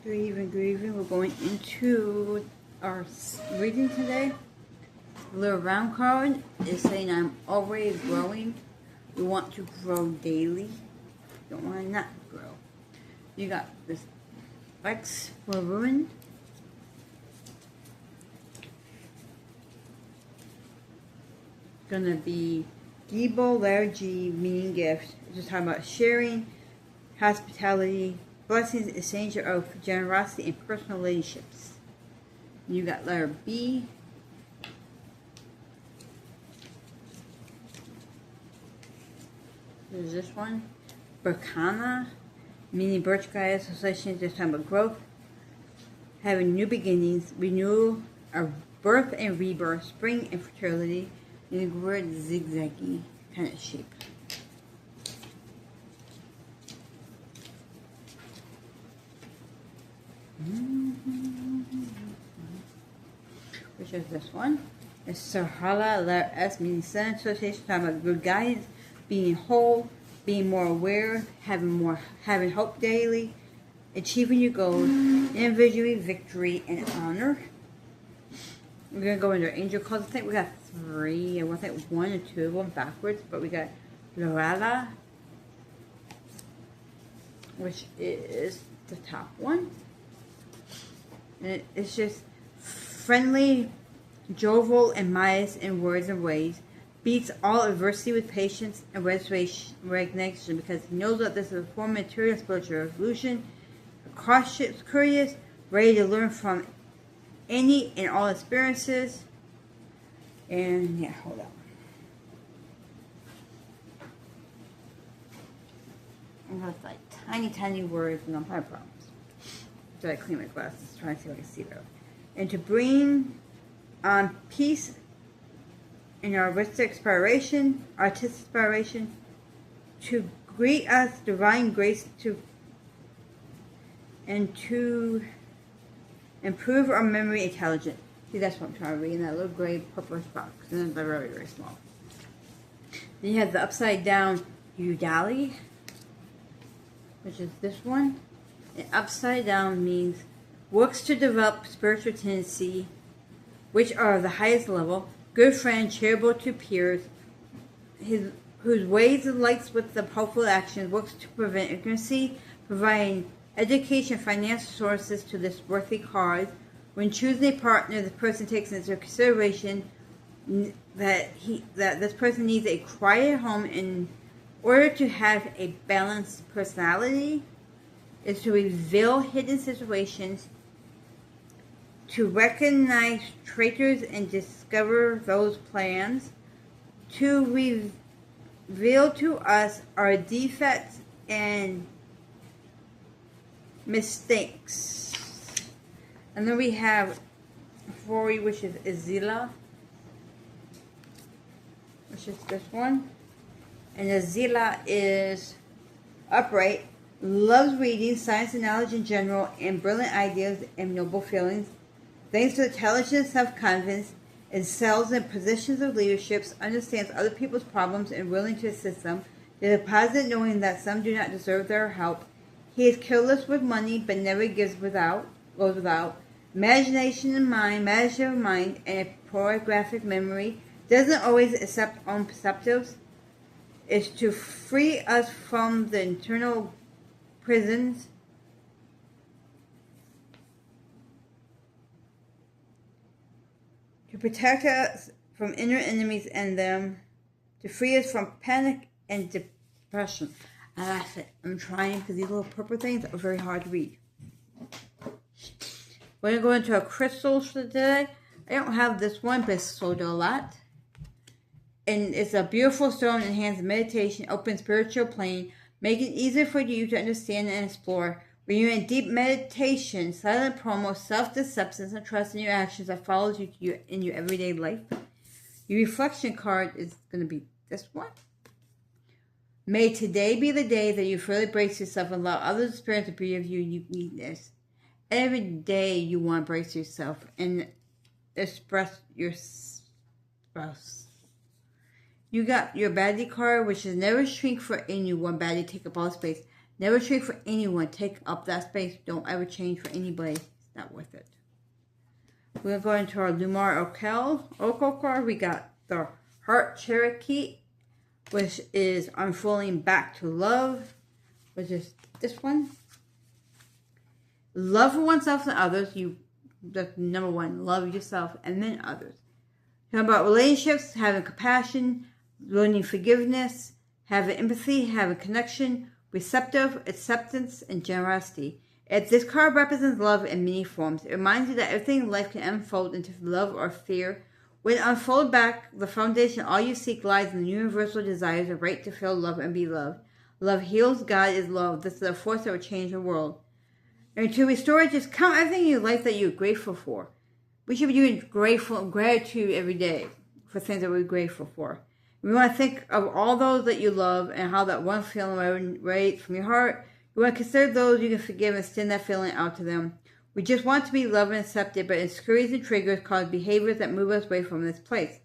Good evening. We're going into our reading today. The little round card is saying I'm always growing. You want to grow daily. You don't want to not grow. You got this X for ruin. Gonna be Gibo Largy, meaning gift. Just talking about sharing, hospitality, blessings, exchange of generosity, and personal relationships. You got letter B. There's this one. Berkana, meaning Birch Gaia Association, just talking about growth, having new beginnings, renewal, of birth and rebirth, spring and fertility, and the word zigzaggy kind of shape. Which is this one. It's Sahala, letter S, meaning Sun Association, talking about good guidance, being whole, being more aware, having hope daily, achieving your goals, individually, victory, and honor. We're gonna go into angel calls. I think we got 3, and I think 1 or 2 of them backwards, but we got Lorala, which is the top one. And it's just friendly, jovial, and modest in words and ways. Beats all adversity with patience and resignation because he knows that this is a form of material spiritual revolution. Cautious, curious, ready to learn from any and all experiences. And yeah, hold on. I'm gonna like tiny words and I'm having problems. So I clean my glasses, trying to see if I can see better. And to bring peace in our artistic inspiration, to greet us divine grace, and to improve our memory intelligence. See, that's what I'm trying to read in that little gray purplish box, and then they're very small. Then you have the upside down Udali, which is this one. And upside down means works to develop spiritual tendency, which are of the highest level, good friend, charitable to peers, whose ways and likes with the helpful actions, works to prevent ignorancy, providing education, financial sources to this worthy cause. When choosing a partner, the person takes into consideration that this person needs a quiet home in order to have a balanced personality, is to reveal hidden situations, to recognize traitors and discover those plans, to reveal to us our defects and mistakes. And then we have Fori, which is Azila, which is this one. And Azila is upright, loves reading, science and knowledge in general, and brilliant ideas and noble feelings. Thanks to intelligence, self-confidence, excels in positions of leadership, understands other people's problems and willing to assist them. They deposit knowing that some do not deserve their help. He is careless with money, but never goes without. Imagination in mind, master of mind, and a photographic memory. Doesn't always accept own perceptives. Is to free us from the internal prisons. To protect us from inner enemies and them. To free us from panic and depression. I'm trying because these little purple things are very hard to read. We're going to go into our crystals for today. I don't have this one, but it's sold a lot. And it's a beautiful stone, enhances meditation, opens spiritual plane, making it easier for you to understand and explore. When you're in deep meditation, silent promo, self-deception, and trust in your actions that follows you in your everyday life. Your reflection card is going to be this one. May today be the day that you fully brace yourself and allow others to experience the beauty of your uniqueness. Every day you want to brace yourself and express your spouse. You got your baddie card, which is never shrink for in you one baddie, take up all space. Never trade for anyone. Take up that space. Don't ever change for anybody. It's not worth it. We're going to our Lumar Oracle card. We got the Heart Cherokee, which is unfolding back to love, which is this one. Love for oneself and others. That's number one. Love yourself and then others. Talking about relationships, having compassion, learning forgiveness, having empathy, having connection, receptive, acceptance, and generosity. This card represents love in many forms. It reminds you that everything in life can unfold into love or fear. When unfolded back, the foundation all you seek lies in the universal desire, the right to feel love and be loved. Love heals. God is love. This is a force that will change the world. And to restore it, just count everything in your life that you're grateful for. We should be doing gratitude every day for things that we're grateful for. We want to think of all those that you love and how that one feeling radiates from your heart. You want to consider those you can forgive and send that feeling out to them. We just want to be loved and accepted, but insecurities and triggers cause behaviors that move us away from this place.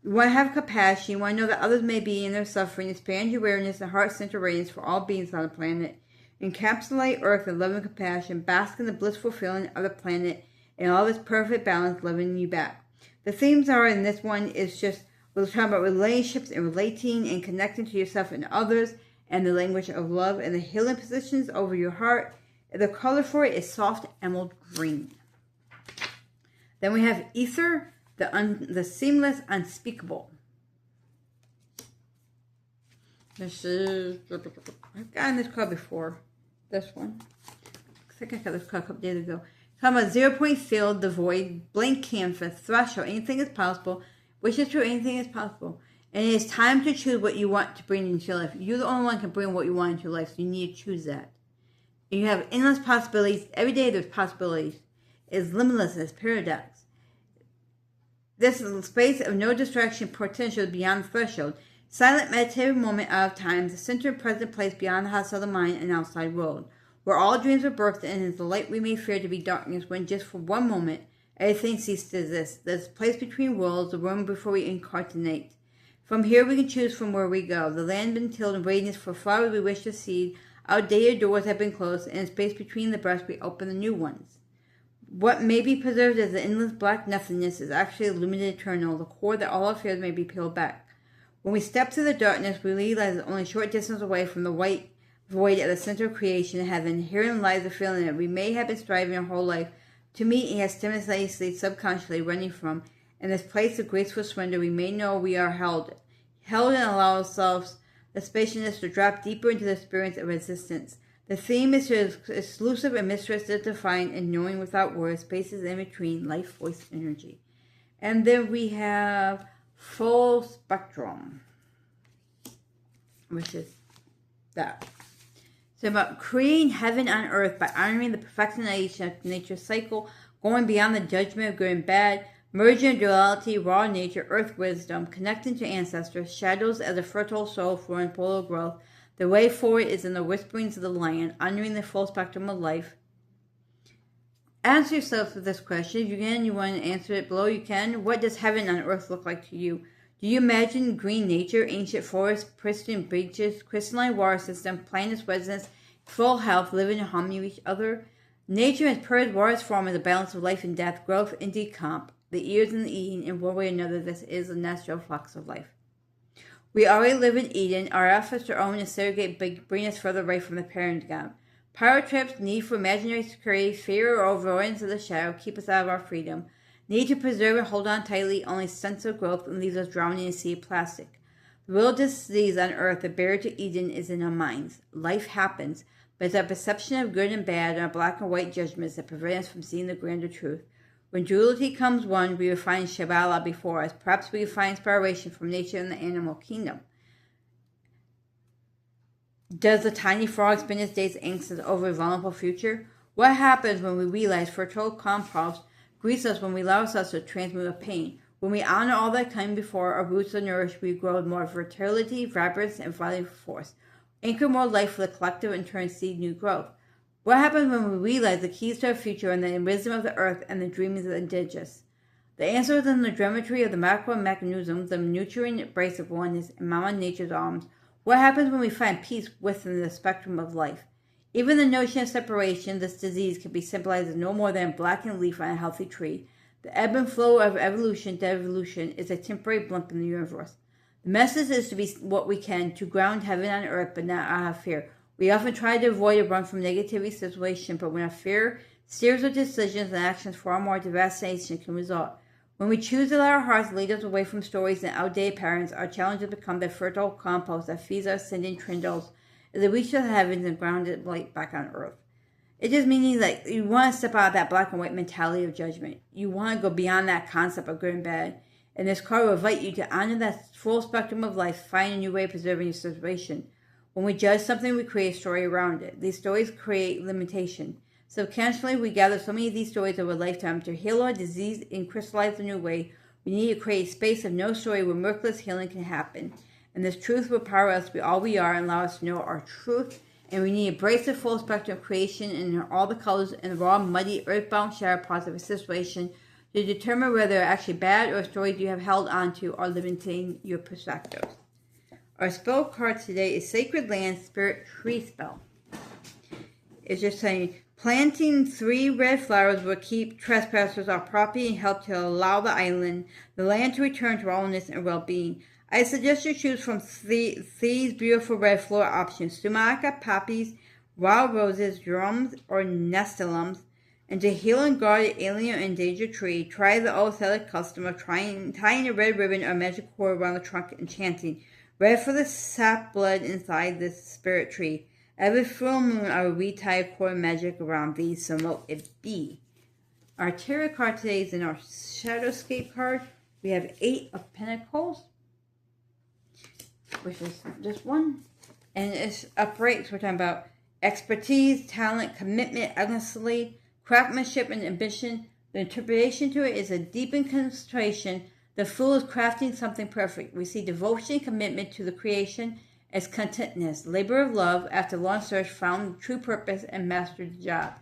You want to have compassion. You want to know that others may be in their suffering. Expand your awareness and heart-centered radiance for all beings on the planet. Encapsulate Earth in love and compassion. Bask in the blissful feeling of the planet and all this perfect balance loving you back. The themes are in this one is just, we're talking about relationships and relating and connecting to yourself and others and the language of love and the healing positions over your heart. The color for it is soft emerald green. Then we have Ether, the seamless, unspeakable. This is, I've gotten this card before. This one. I think I got this card a couple days ago. Talking about 0 point field, the void, blank canvas, threshold, anything is possible. Wishes for anything is possible. And it is time to choose what you want to bring into your life. You're the only one who can bring what you want into your life, so you need to choose that. And you have endless possibilities. Every day there's possibilities. It's limitless, it's paradox. This is a space of no distraction, potential beyond the threshold. Silent meditative moment out of time, the center present place beyond the house of the mind and outside world. Where all dreams are birthed and is the light we may fear to be darkness when just for one moment everything ceases to exist. There's a place between worlds, the room before we incarnate. From here we can choose from where we go. The land been tilled in radiance for flowers we wish to seed. Outdated doors have been closed, and in space between the breaths we open the new ones. What may be preserved as the endless black nothingness is actually illuminated eternal, the core that all our fears may be peeled back. When we step through the darkness, we realize that only a short distance away from the white void at the center of creation in heaven, herein lies the feeling that we may have been striving our whole life to meet and yet stimulatingly subconsciously running from. In this place of graceful surrender, we may know we are held and allow ourselves the spaciousness to drop deeper into the experience of existence. The theme is to exclusive and mysterious defined and knowing without words, spaces in between, life, voice, energy. And then we have Full Spectrum, which is that. So about creating heaven on earth by honoring the perfectionization of nature's cycle, going beyond the judgment of good and bad, merging duality, raw nature, earth wisdom, connecting to ancestors, shadows as a fertile soul for polar growth. The way forward is in the whisperings of the land, honoring the full spectrum of life. Ask yourself this question. If you can, you want to answer it below, you can. What does heaven on earth look like to you? Do you imagine green nature, ancient forests, pristine beaches, crystalline water system, planets, residents, full health, living in harmony with each other? Nature has purged water's form as a balance of life and death, growth and decomp. The ears and the eating, in one way or another, this is the natural flux of life. We already live in Eden. Our efforts to own and segregate bring us further away from the parent God. Power trips, need for imaginary security, fear or avoidance of the shadow keep us out of our freedom. Need to preserve and hold on tightly, only sense of growth and leaves us drowning in a sea of plastic. The real disease on earth, the barrier to Eden, is in our minds. Life happens, but it's our perception of good and bad and our black and white judgments that prevent us from seeing the grander truth. When duality comes one, we will find Shambhala before us. Perhaps we will find inspiration from nature and the animal kingdom. Does the tiny frog spend his days anxious over a vulnerable future? What happens when we realize fertile compost greets us when we allow ourselves to transmute of pain? When we honor all that came before, our roots are nourished, we grow with more fertility, vibrance, and vital force. Anchor more life for the collective and turn seed new growth. What happens when we realize the keys to our future and the wisdom of the earth and the dreams of the indigenous? The answer is in the geometry of the macro mechanisms, the nurturing embrace of oneness in Mama Nature's arms, What happens when we find peace within the spectrum of life? Even the notion of separation, this disease, can be symbolized as no more than a blackened leaf on a healthy tree. The ebb and flow of evolution to evolution is a temporary blip in the universe. The message is to be what we can, to ground heaven on earth, but not out of fear. We often try to avoid or run from negativity situations, but when our fear steers our decisions and actions, far more devastation can result. When we choose to let our hearts lead us away from stories and outdated patterns, our challenges become the fertile compost that feeds our sending trindles as they reach the heavens and ground it light back on earth. It just means that you want to step out of that black and white mentality of judgment. You want to go beyond that concept of good and bad. And this card will invite you to honor that full spectrum of life, find a new way of preserving your situation. When we judge something, we create a story around it. These stories create limitation. Subconsciously, we gather so many of these stories over a lifetime to heal our disease and crystallize a new way. We need to create a space of no story where miraculous healing can happen. And this truth will empower us to be all we are and allow us to know our truth. And we need to embrace the full spectrum of creation in all the colors in the raw, muddy, earthbound shadow parts of a situation to determine whether they're actually bad or stories you have held onto are limiting your perspectives. Our spell card today is Sacred Land Spirit Tree Spell. It's just saying, planting 3 red flowers will keep trespassers off property and help to allow the land to return to wellness and well-being. I suggest you choose from these beautiful red floral options: sumac, poppies, wild roses, drums, or nestilums. And to heal and guard an alien or endangered tree, try the old aesthetic custom of tying a red ribbon or magic cord around the trunk and chanting, "Red for the sap blood inside this spirit tree. Every full moon I will retie a cord of magic around thee, so mote it be." Our tarot card today is in our Shadowscape card. We have 8 of Pentacles, which is just one. And it's upright, so we're talking about expertise, talent, commitment, honestly, craftsmanship, and ambition. The interpretation to it is a deepened concentration. The Fool is crafting something perfect. We see devotion, commitment to the creation as contentness, labor of love. After long search, found true purpose and mastered the job.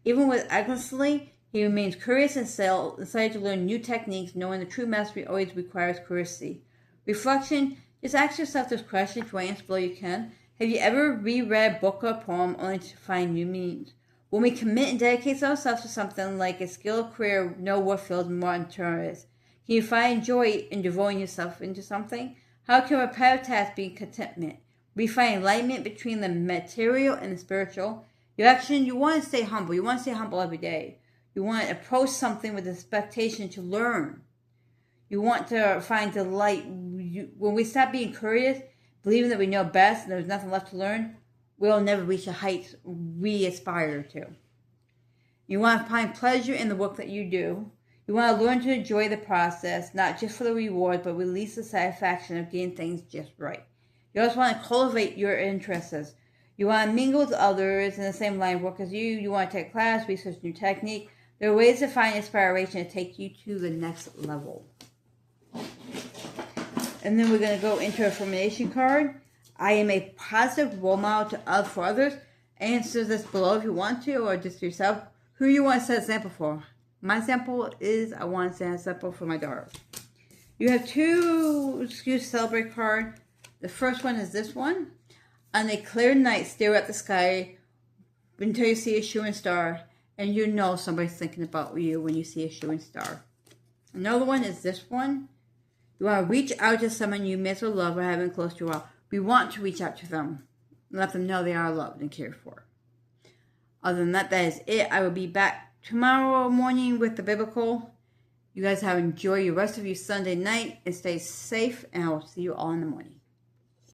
Even with honestly, he remains curious and excited to learn new techniques, knowing the true mastery always requires curiosity. Reflection: just ask yourself this question. If you want to explore, you can. Have you ever reread a book or poem only to find new meanings? When we commit and dedicate ourselves to something like a skill or career, know what feels more interesting. Can you find joy in devoting yourself into something? How can a repetitive task be contentment? We find enlightenment between the material and the spiritual. Your action: you want to stay humble. You want to stay humble every day. You want to approach something with expectation to learn. You want to find delight. When we stop being curious, believing that we know best and there's nothing left to learn, we'll never reach the heights we aspire to. You want to find pleasure in the work that you do. You want to learn to enjoy the process, not just for the reward, but release the satisfaction of getting things just right. You also want to cultivate your interests. You want to mingle with others in the same line of work as you. You want to take class, research new technique. There are ways to find inspiration to take you to the next level. And then we're going to go into a affirmation card. I am a positive role model for others. Answer this below if you want to, or just yourself. Who you want to set an example for? My example is I want to set an example for my daughter. You have 2 excuse to celebrate card. The first one is this one. On a clear night, stare at the sky until you see a shooting star, and you know somebody's thinking about you when you see a shooting star. Another one is this one. You want to reach out to someone you miss or love or haven't close to a while. We want to reach out to them and let them know they are loved and cared for. Other than that, that is it. I will be back tomorrow morning with the biblical. You guys have enjoyed the rest of your Sunday night and stay safe, and I will see you all in the morning.